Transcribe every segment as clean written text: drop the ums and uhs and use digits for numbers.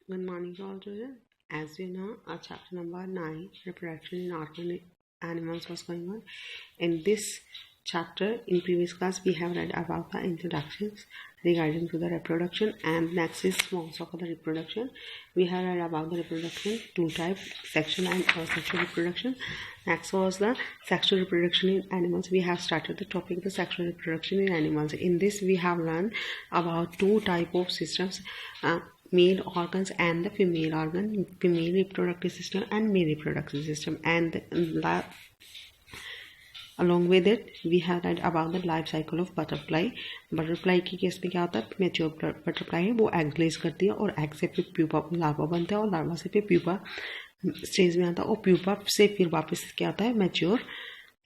Good morning to all children. As you know, our chapter number 9, reproduction in organic animals, was going on. In this chapter, in previous class, we have read about the introductions regarding to the reproduction, and next is also for the reproduction. We have read about the reproduction, two types, sexual and asexual reproduction. Next was the sexual reproduction in animals. We have started the topic the sexual reproduction in animals. In this, we have learned about two type of systems, male organs and the female organ, female reproductive system and male reproductive system, and along with it we have read about the life cycle of butterfly. Butterfly की case में क्या होता है, mature butterfly है वो egg less करती है और एग से फिर प्यूपा लार्वा बनता है और लार्वा से फिर प्यूपा स्टेज में आता है और प्यूपा से फिर वापस क्या आता है, मैच्योर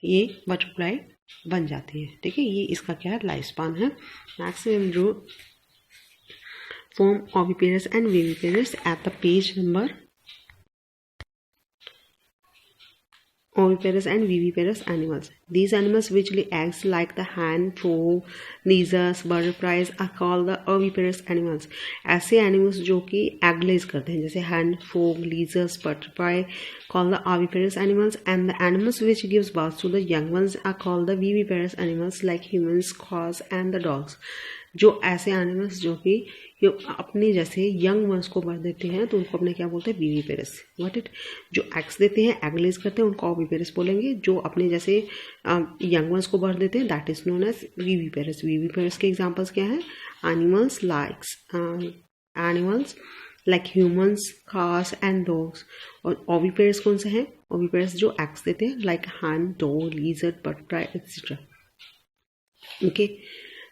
ये बटरफ्लाई बन जाती है. ठीक है, ये इसका क्या है, लाइफ स्पान है. नेक्स्ट जो form oviparous and viviparous at the page number oviparous and viviparous animals. These animals which lay eggs like the hen, frog, lizards, butterflies are called the oviparous animals. ऐसे animals जो कि egg lays करते हैं जैसे hen, frog, lizards, butterfly called the oviparous animals, and the animals which gives birth to the young ones are called the viviparous animals like humans, cows and the dogs. जो ऐसे animals जो कि अपने जैसे young ones को birth देते हैं तो उनको अपने क्या बोलते हैं, विविपेरस. व्हाट इट, जो एग्स देते हैं, एग लेज करते हैं, उनको ओविपेरस बोलेंगे. जो अपने जैसे यंग वंस को बर्थ देते हैं that is known as viviparous. Viviparous के एग्जांपल्स क्या हैं, animals like humans, cows and dogs. और ओविपेरस कौन से हैं, ओविपेरस जो एग्स देते हैं like hen, dog, lizard, butterfly etcetera. Okay,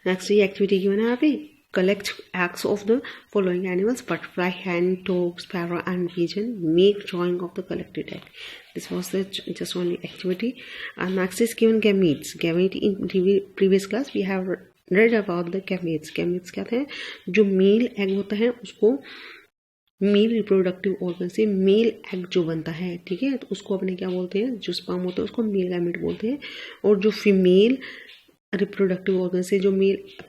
next ये एक्टिविटी की बना यहाँ पे, collect eggs of the following animals: butterfly, hen, dog, sparrow and pigeon. Make drawing of the collected egg. This was the just only activity. And next is given gametes. Gamete, in previous class we have read about the gametes. Gametes क्या थे, जो mail egg होता है उसको male reproductive organ से mail egg जो बनता है, ठीक है, तो उसको अपने क्या बोलते हैं, जो स्पर्म होता है उसको मेल गैमेट बोलते हैं. और जो फीमेल रिप्रोडक्टिव ऑर्गन से जो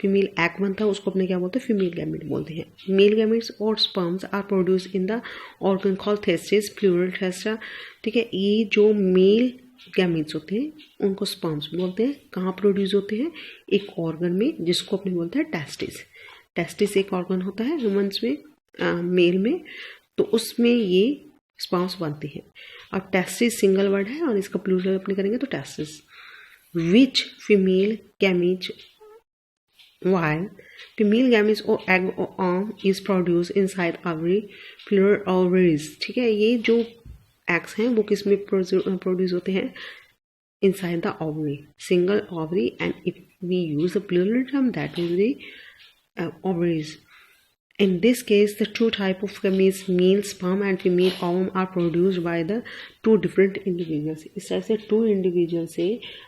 फीमेल एग बनता है उसको अपने क्या बोलते हैं, फीमेल गैमेट बोलते हैं. मेल गैमेट्स और sperms are produce in the organ called testis, plural testa. ठीक है, ये जो मेल गैमेट्स होते हैं उनको स्पर्म्स बोलते हैं. कहाँ प्रोड्यूस होते हैं, एक ऑर्गन में जिसको अपने बोलते हैं टेस्टिस. टेस्टिस एक ऑर्गन होता है ह्यूमंस में, मेल में, तो उसमें ये स्पर्म्स बनते हैं. अब टेस्टिस सिंगल वर्ड है और इसका प्लूरल अपने करेंगे तो testis. Which female gametes, while female gametes or egg or arm is produced inside ovary, plural ovaries. ठीक है, ये जो eggs हैं वो किस में प्रोड्यूस होते हैं, inside the ovary, single ovary, and if we use the plural term that will be ovaries. In this case, the two type of gametes, male sperm and female ovum, are produced by the two different individuals. इस तरह से to individual से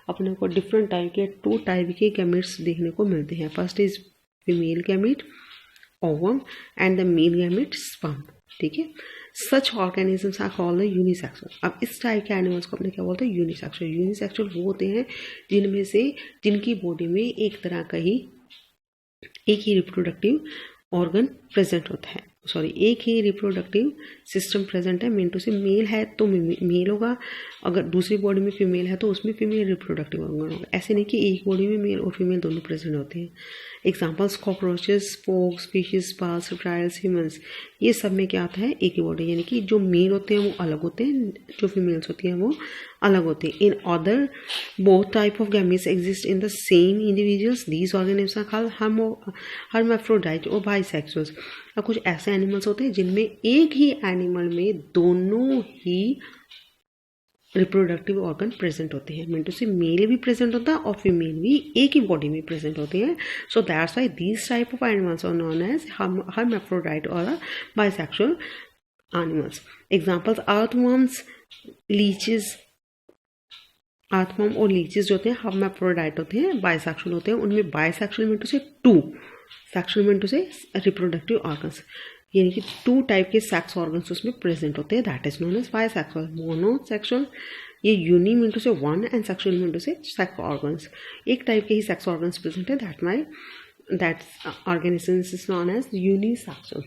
अपने को different type के two type के gametes देखने को मिलते हैं. First is female gamete ovum and the male gamete sperm. ठीक है, such organisms are called the unisexual. अब इस टाइप के एनिमल्स को अपने क्या बोलते हैं, यूनिसेक्सुअल. यूनिसेक्सुअल वो होते हैं जिनमें से जिनकी बॉडी में एक तरह का ही एक ही रिप्रोडक्टिव ऑर्गन प्रेजेंट होता है, सॉरी एक ही रिप्रोडक्टिव सिस्टम प्रेजेंट है. मीन टू से मेल है तो मेल होगा, अगर दूसरी बॉडी में फीमेल है तो उसमें फीमेल रिप्रोडक्टिव ऑर्गन होगा. ऐसे नहीं कि एक बॉडी में मेल और फीमेल दोनों प्रेजेंट होते हैं. Examples cockroaches, frogs, fishes, birds, reptiles, humans, ये सब में क्या आता है, एक ही बॉडी. यानी कि जो मेल होते हैं वो अलग होते हैं, जो फीमेल्स होती हैं वो अलग होते हैं. In other both type of gametes exist in the same individuals. These organisms are called hermaphrodite और बाइसेक्सुअल्स. अब कुछ ऐसे एनिमल्स होते हैं जिनमें एक ही एनिमल में दोनों ही रिप्रोडक्टिव ऑर्गन प्रेजेंट होते हैं. मीन टू से मेल भी प्रेजेंट होता है और फीमेल भी एक ही बॉडी में प्रेजेंट होते हैं. So that's why these type of animals are known as hermaphrodite और bisexual animals. Examples earthworms, leeches. Earthworm और लीचेस जो होते हैं हर्माफ्रोडाइट होते हैं, बाइसेक्सुअल होते हैं. उनमें bisexual mean to say two, sexual mean to say reproductive organs, यानी कि टू टाइप के सेक्स ऑर्गन्स उसमें प्रेजेंट होते हैं. That is known as bisexual. Monosexual, ये uni mean to say one and sexual mean to say sex organs. एक type के ही सेक्स ऑर्गन्स प्रेजेंट है, that organisms is known as unisexual.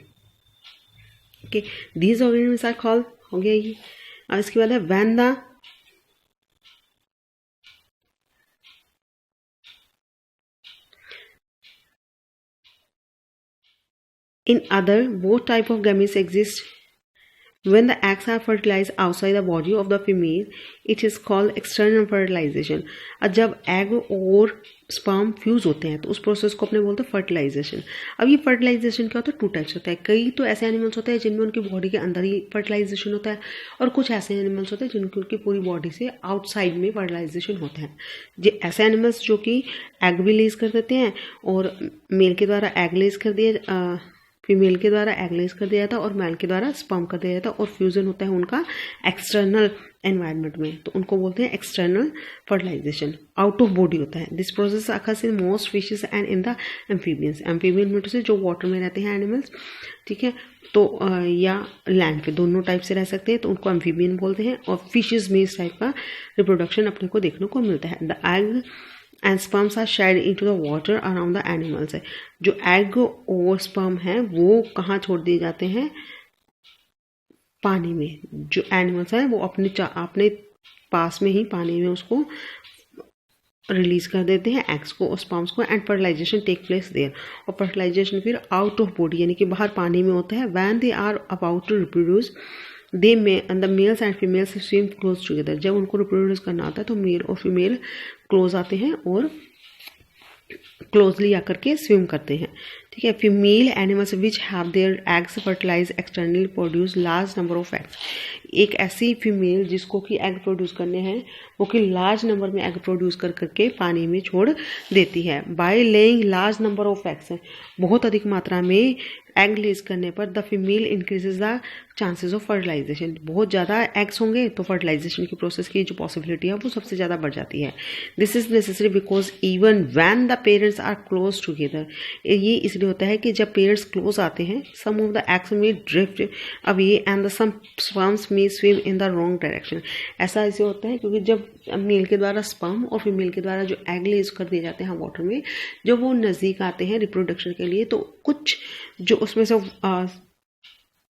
Okay, these organisms are called, हो गया ये। और इसके बाद है when the in other both type of gametes exist when the eggs are fertilized outside the body of the female, it is called external fertilization। और जब egg और स्पर्म फ्यूज होते हैं तो उस प्रोसेस को अपने बोलते हैं फर्टिलाइजेशन। अब ये फर्टिलाइजेशन क्या होता है, 2 टाइप्स होता है। कई तो ऐसे एनिमल्स होते हैं जिनमें उनकी बॉडी के अंदर ही फर्टिलाइजेशन होता है, और कुछ ऐसे एनिमल्स होते हैं जिनकी उनकी पूरी बॉडी से आउटसाइड में फर्टिलाइजेशन होता है। ये ऐसे एनिमल्स जो कि एग भी लेज कर देते हैं, और मेल के द्वारा एग लेज कर दिया, फीमेल के द्वारा एगलेस कर दिया जाता है और मेल के द्वारा स्पर्म कर दिया जाता है, और फ्यूजन होता है उनका एक्सटर्नल एनवायरनमेंट में, तो उनको बोलते हैं external fertilization, out of body होता है। This process occurs in most fishes and in the amphibians. Amphibian में से जो वाटर में रहते हैं एनिमल्स, ठीक है, तो या लैंड पे, दोनों टाइप से रह सकते हैं, तो उनको एम्फीबियन बोलते हैं। और फिशेज में इस टाइप का रिप्रोडक्शन अपने को देखने को मिलता है। The egg and sperms are shed into the water around the animals है। जो एग और स्पर्म है वो कहाँ छोड़ दिए जाते हैं, पानी में। जो एनिमल्स है वो अपने पास में ही पानी में उसको रिलीज कर देते हैं, एग्स को और स्पर्म्स को, and fertilization take place there. और फर्टिलाइजेशन फिर आउट ऑफ बॉडी यानी कि बाहर पानी में होता है। When they are about to reproduce they may the males and females swim close together. जब उनको रिप्रोड्यूस करना होता है तो मेल और फीमेल क्लोज आते हैं और क्लोजली आकर के स्विम करते हैं, ठीक है। Female animals which have their eggs fertilize externally produce large number of eggs. एक ऐसी फीमेल जिसको कि एग प्रोड्यूस करने हैं वो कि लार्ज नंबर में एग प्रोड्यूस कर करके पानी में छोड़ देती है। By laying large number of eggs, बहुत अधिक मात्रा में एग लेज करने पर the female increases the chances of fertilization. बहुत ज़्यादा एग्स होंगे तो फर्टिलाइजेशन की प्रोसेस की जो पॉसिबिलिटी है वो सबसे ज़्यादा बढ़ जाती है। This is necessary because even when the parents are close together, ये इसलिए होता है कि जब पेरेंट्स क्लोज आते हैं, सम ऑफ द एग्स में drift away and the some sperms में swim in the wrong direction. ऐसा ऐसे होता है क्योंकि जब मेल के द्वारा स्पर्म और फीमेल के द्वारा जो एग लेज कर दिए जाते हैं वाटर में, जब वो नज़दीक आते हैं रिप्रोडक्शन के लिए, तो कुछ जो उसमें से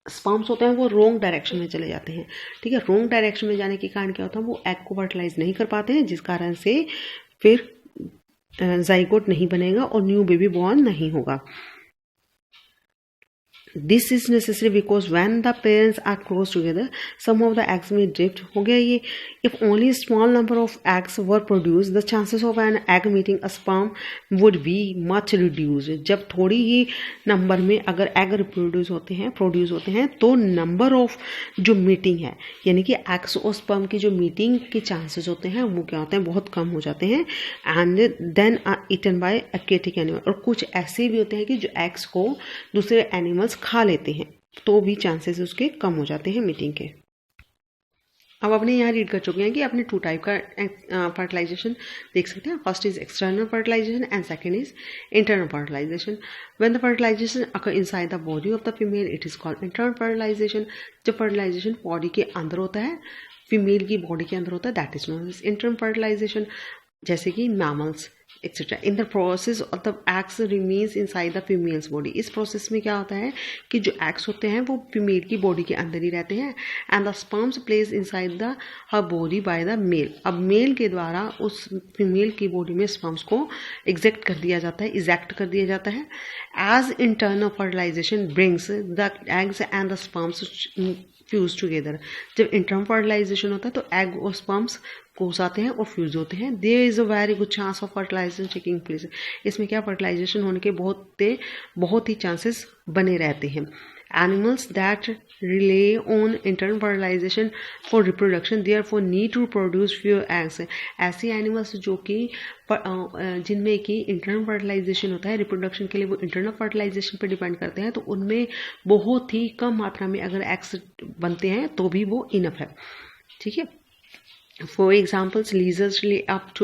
स्पर्म्स होते हैं वो रोंग डायरेक्शन में चले जाते हैं, ठीक है। रोंग डायरेक्शन में जाने के कारण क्या होता है, वो एग को फर्टिलाइज नहीं कर पाते हैं, जिस कारण से फिर जाइगोट नहीं बनेगा और न्यू बेबी बॉर्न नहीं होगा। This is necessary because when the parents are close together some of the eggs में ड्रिफ्ट, हो गया ये। If only small number of eggs were produced the chances of an egg meeting a sperm would be much reduce. जब थोड़ी ही number में अगर egg produce होते हैं तो नंबर ऑफ जो मीटिंग है यानी कि एग्स और स्पर्म की जो मीटिंग के चांसेस होते हैं वो क्या होते हैं, बहुत कम हो जाते हैं। And then are eaten by aquatic animal. और कुछ ऐसे भी होते हैं कि जो एग्स को दूसरे एनिमल्स खा लेते हैं, तो भी चांसेस उसके कम हो जाते हैं मीटिंग के। अब अपने यहाँ रीड कर चुके हैं कि अपने 2 टाइप का फर्टिलाइजेशन देख सकते हैं। First is external fertilization and second is internal fertilization. When the fertilization occur inside the body of the female it is called internal fertilization. जब फर्टिलाइजेशन बॉडी के अंदर होता है, फीमेल की बॉडी के अंदर होता है, that is known as internal fertilization. जैसे कि mammals etcetera. In the process of the eggs remains inside the females body. इस प्रोसेस में क्या होता है कि जो एग्स होते हैं वो फीमेल की बॉडी के अंदर ही रहते हैं। And the sperms place inside the her body by the male. अब मेल के द्वारा उस फीमेल की बॉडी में स्पर्म्स को इजेक्ट कर दिया जाता है। As internal fertilization brings the eggs and the sperms fuse together. जब इंटरनल फर्टिलाइजेशन होता है तो एग और स्पर्म्स कोस आते हैं और फ्यूज होते हैं। There is a very good chance of fertilization taking place. इसमें क्या फर्टिलाइजेशन होने के बहुत ही चांसेस बने रहते हैं। Animals that rely on internal fertilization for reproduction therefore need to produce fewer eggs. ऐसे एनिमल्स जो कि जिनमें कि इंटरनल फर्टिलाइजेशन होता है रिप्रोडक्शन के लिए, वो इंटरनल फर्टिलाइजेशन पर डिपेंड करते हैं, तो उनमें बहुत ही कम मात्रा में अगर एग्स बनते हैं तो भी वो इनफ है, ठीक है। For examples, lizards lay up to